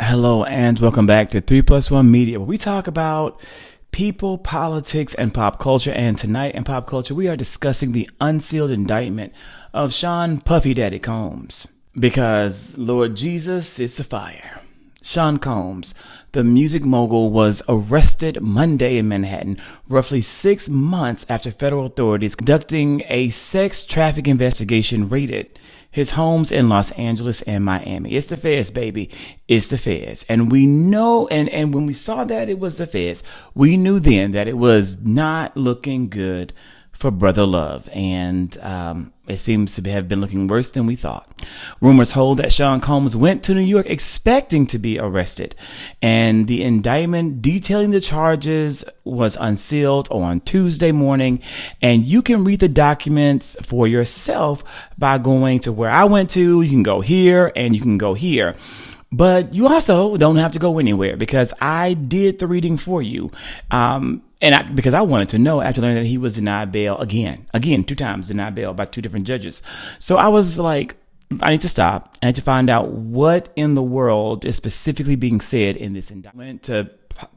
Hello and welcome back to 3 Plus 1 Media, where we talk about people, politics, and pop culture. And tonight in pop culture, we are discussing the unsealed indictment of Sean Puffy Daddy Combs. Because Lord Jesus is a fire. Sean Combs, the music mogul, was arrested Monday in Manhattan, roughly 6 months after federal authorities conducting a sex traffic investigation raided his homes in Los Angeles and Miami. It's the feds, baby. It's the feds. And we know, and when we saw that it was the feds, we knew then that it was not looking good for Brother Love. And it seems to have been looking worse than we thought. Rumors hold that Sean Combs went to New York expecting to be arrested, and the indictment detailing the charges was unsealed on Tuesday morning. And you can read the documents for yourself by going to where I went to. You can go here and you can go here. But you also don't have to go anywhere, because I did the reading for you. Because I wanted to know after learning that he was denied bail again, 2 times denied bail by 2 different judges. So I was like, I need to stop. I need to find out what in the world is specifically being said in this indictment. To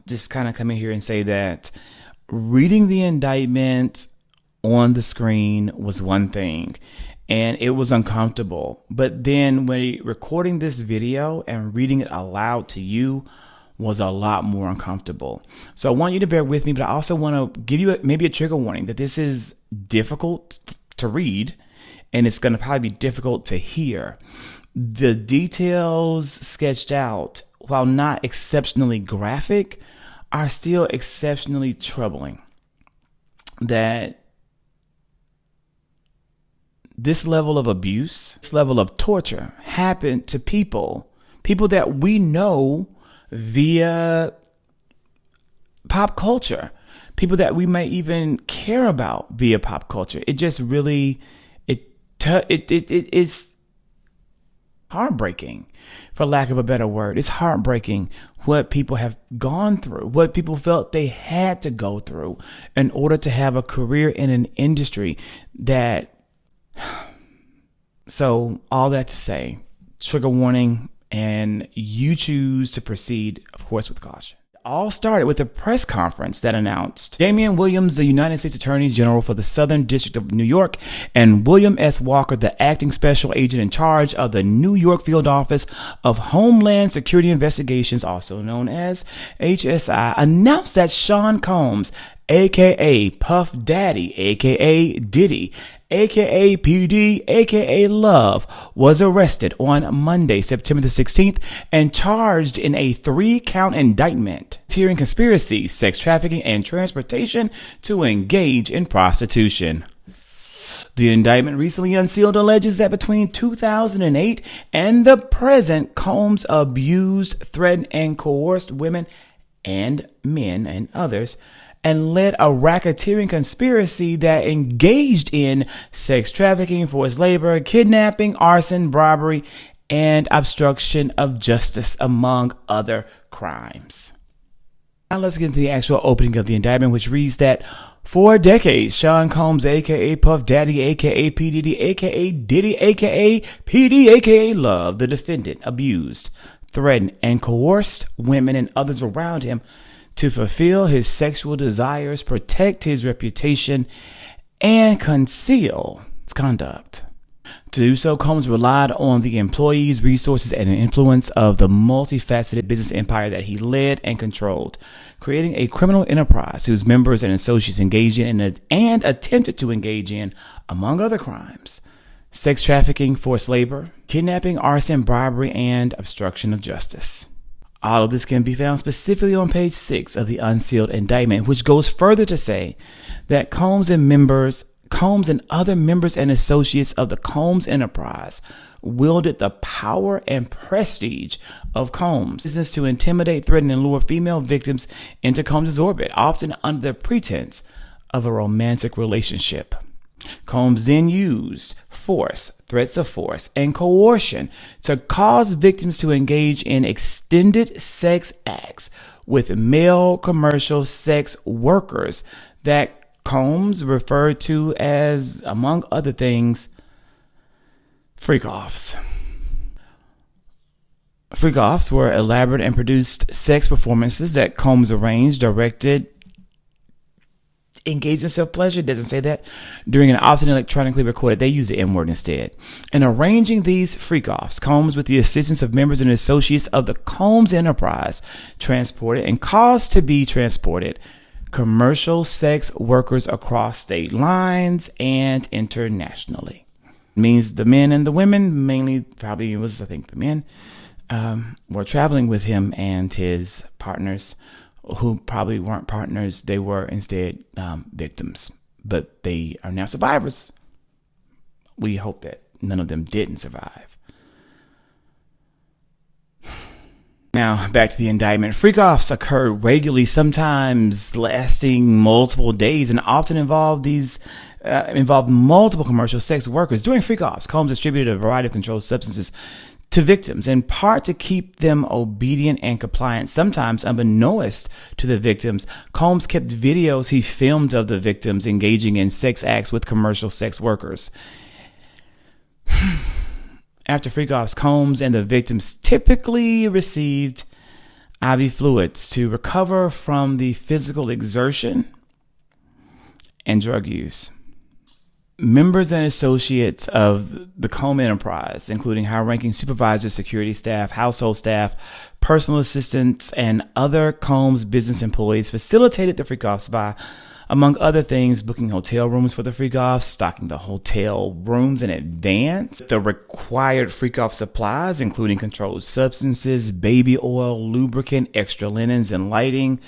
just kind of come in here and say that reading the indictment on the screen was one thing, and it was uncomfortable. But then when recording this video and reading it aloud to you was a lot more uncomfortable. So I want you to bear with me, but I also want to give you maybe a trigger warning that this is difficult to read, and it's going to probably be difficult to hear. The details sketched out, while not exceptionally graphic, are still exceptionally troubling. That this level of abuse, this level of torture happened to people that we know via pop culture, people that we may even care about via pop culture. It just really, it is heartbreaking, for lack of a better word. It's heartbreaking what people have gone through, what people felt they had to go through in order to have a career in an industry that. So all that to say, trigger warning, and you choose to proceed, of course, with caution. It all started with a press conference that announced Damian Williams, the United States Attorney General for the Southern District of New York, and William S. Walker, the acting special agent in charge of the New York Field Office of Homeland Security Investigations, also known as HSI, announced that Sean Combs, aka Puff Daddy, aka Diddy, aka PD, aka Love, was arrested on Monday, September the 16th, and charged in a 3-count indictment, racketeering, conspiracy, sex trafficking, and transportation to engage in prostitution. The indictment recently unsealed alleges that between 2008 and the present, Combs abused, threatened, and coerced women and men and others, and led a racketeering conspiracy that engaged in sex trafficking, forced labor, kidnapping, arson, bribery, and obstruction of justice, among other crimes. Now let's get into the actual opening of the indictment, which reads that for decades, Sean Combs, aka Puff Daddy, aka P. Diddy, aka Diddy, aka PD, aka Love, the defendant, abused, threatened, and coerced women and others around him to fulfill his sexual desires, protect his reputation, and conceal his conduct. To do so, Combs relied on the employees, resources, and influence of the multifaceted business empire that he led and controlled, creating a criminal enterprise whose members and associates engaged in and attempted to engage in, among other crimes, sex trafficking, forced labor, kidnapping, arson, bribery, and obstruction of justice. All of this can be found specifically on page 6 of the unsealed indictment, which goes further to say that Combs and other members and associates of the Combs enterprise wielded the power and prestige of Combs' business to intimidate, threaten, and lure female victims into Combs' orbit, often under the pretense of a romantic relationship. Combs then used force, threats of force, and coercion to cause victims to engage in extended sex acts with male commercial sex workers that Combs referred to as, among other things, freak-offs. Freak-offs were elaborate and produced sex performances that Combs arranged, directed, engaged in self-pleasure, doesn't say that, during an often electronically recorded, they use the M-word instead. In arranging these freak-offs, Combs, with the assistance of members and associates of the Combs enterprise, transported and caused to be transported commercial sex workers across state lines and internationally. It means the men and the women, mainly probably it was, I think, the men, were traveling with him and his partners, who probably weren't partners. They were instead victims, but they are now survivors. We hope that none of them didn't survive. Now, back to the indictment. Freak-offs occurred regularly, sometimes lasting multiple days, and often involved multiple commercial sex workers. During freak-offs, Combs distributed a variety of controlled substances to victims, in part to keep them obedient and compliant. Sometimes, unbeknownst to the victims, Combs kept videos he filmed of the victims engaging in sex acts with commercial sex workers. After freak-offs, Combs and the victims typically received IV fluids to recover from the physical exertion and drug use. Members and associates of the Combs enterprise, including high-ranking supervisors, security staff, household staff, personal assistants, and other Combs business employees, facilitated the freak-offs by, among other things, booking hotel rooms for the freak-offs, stocking the hotel rooms in advance, the required freak-off supplies, including controlled substances, baby oil, lubricant, extra linens, and lighting,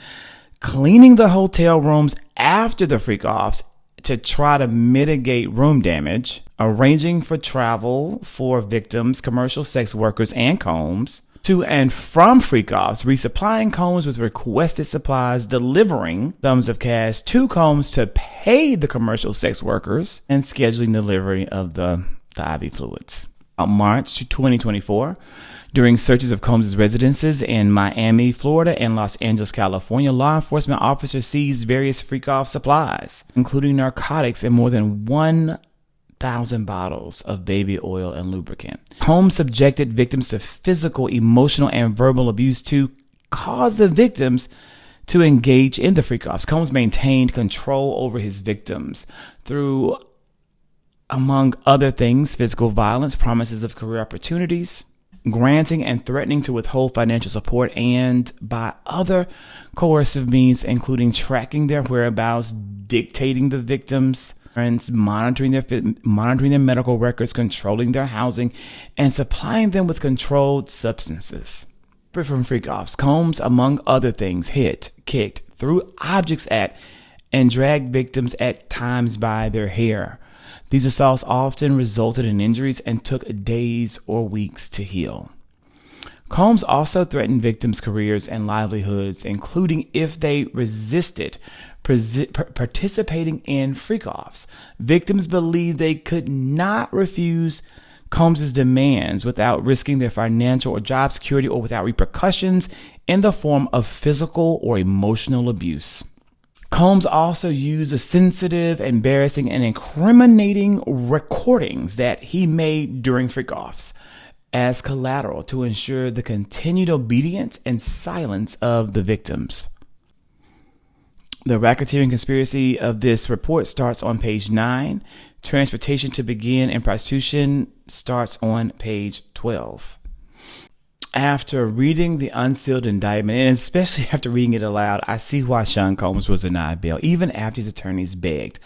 cleaning the hotel rooms after the freak-offs to try to mitigate room damage, arranging for travel for victims, commercial sex workers, and Combs to and from freak-offs, resupplying Combs with requested supplies, delivering sums of cash to Combs to pay the commercial sex workers, and scheduling delivery of the IV fluids. On March 2024, during searches of Combs' residences in Miami, Florida, and Los Angeles, California, law enforcement officers seized various freak-off supplies, including narcotics and more than 1,000 bottles of baby oil and lubricant. Combs subjected victims to physical, emotional, and verbal abuse to cause the victims to engage in the freak-offs. Combs maintained control over his victims through, among other things, physical violence, promises of career opportunities, granting and threatening to withhold financial support, and by other coercive means, including tracking their whereabouts, dictating the victims' parents, monitoring their medical records, controlling their housing, and supplying them with controlled substances. From freak-offs, Combs, among other things, hit, kicked, threw objects at, and dragged victims at times by their hair. These assaults often resulted in injuries and took days or weeks to heal. Combs also threatened victims' careers and livelihoods, including if they resisted participating in freak-offs. Victims believed they could not refuse Combs' demands without risking their financial or job security or without repercussions in the form of physical or emotional abuse. Combs also used the sensitive, embarrassing, and incriminating recordings that he made during freak-offs as collateral to ensure the continued obedience and silence of the victims. The racketeering conspiracy of this report starts on page 9. Transportation to begin and prostitution starts on page 12. After reading the unsealed indictment, and especially after reading it aloud, I see why Sean Combs was denied bail, even after his attorneys begged,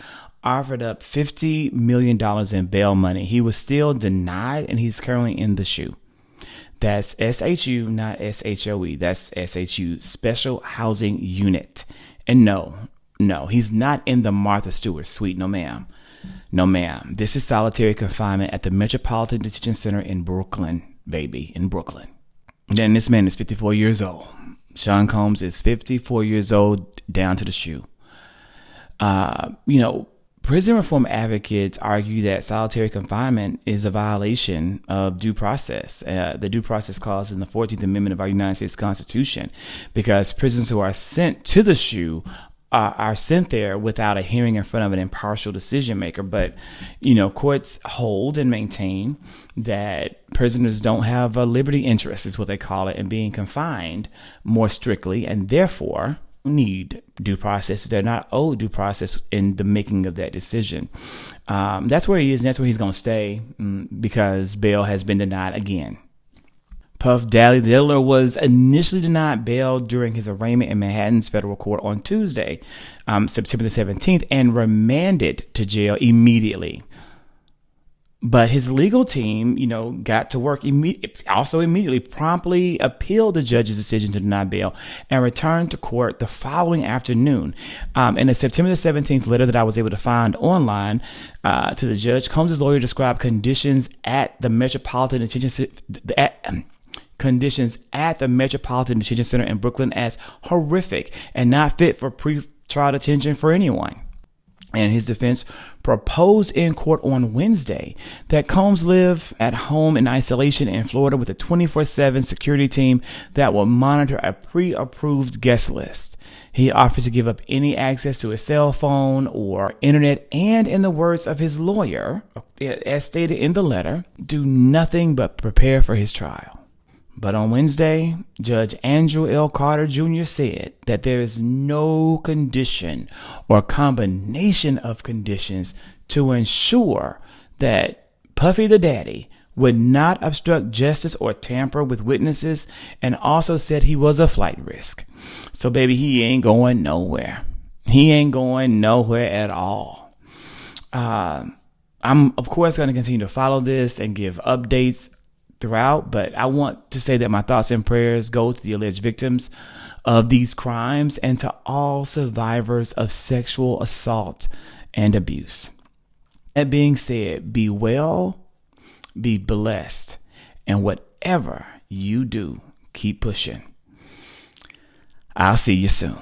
offered up $50 million in bail money. He was still denied, and he's currently in the SHU. That's SHU, not SHOE. That's SHU, Special Housing Unit. And no, he's not in the Martha Stewart suite. No, ma'am. No, ma'am. This is solitary confinement at the Metropolitan Detention Center in Brooklyn, baby, in Brooklyn. Then this man is 54 years old. Sean Combs is 54 years old, down to the shoe. Prison reform advocates argue that solitary confinement is a violation of due process. The due process clause in the 14th Amendment of our United States Constitution, because prisoners who are sent to the SHU are sent there without a hearing in front of an impartial decision maker. But, courts hold and maintain that prisoners don't have a liberty interest, is what they call it, in being confined more strictly, and therefore need due process. They're not owed due process in the making of that decision. That's where he is, and that's where he's going to stay because bail has been denied again. Puff Daddy, the Diddler, was initially denied bail during his arraignment in Manhattan's federal court on Tuesday, September the 17th, and remanded to jail immediately. But his legal team, got to work immediately, promptly appealed the judge's decision to deny bail and returned to court the following afternoon. In a September the 17th letter that I was able to find online to the judge, Combs' lawyer described conditions at the Metropolitan Detention Center in Brooklyn as horrific and not fit for pre-trial detention for anyone. And his defense proposed in court on Wednesday that Combs live at home in isolation in Florida with a 24/7 security team that will monitor a pre-approved guest list. He offered to give up any access to his cell phone or internet, and in the words of his lawyer, as stated in the letter, do nothing but prepare for his trial. But on Wednesday, Judge Andrew L. Carter Jr. said that there is no condition or combination of conditions to ensure that Puffy the Daddy would not obstruct justice or tamper with witnesses, and also said he was a flight risk. So, baby, he ain't going nowhere. He ain't going nowhere at all. I'm, of course, going to continue to follow this and give updates throughout, but I want to say that my thoughts and prayers go to the alleged victims of these crimes and to all survivors of sexual assault and abuse. That being said, be well, be blessed, and whatever you do, keep pushing. I'll see you soon.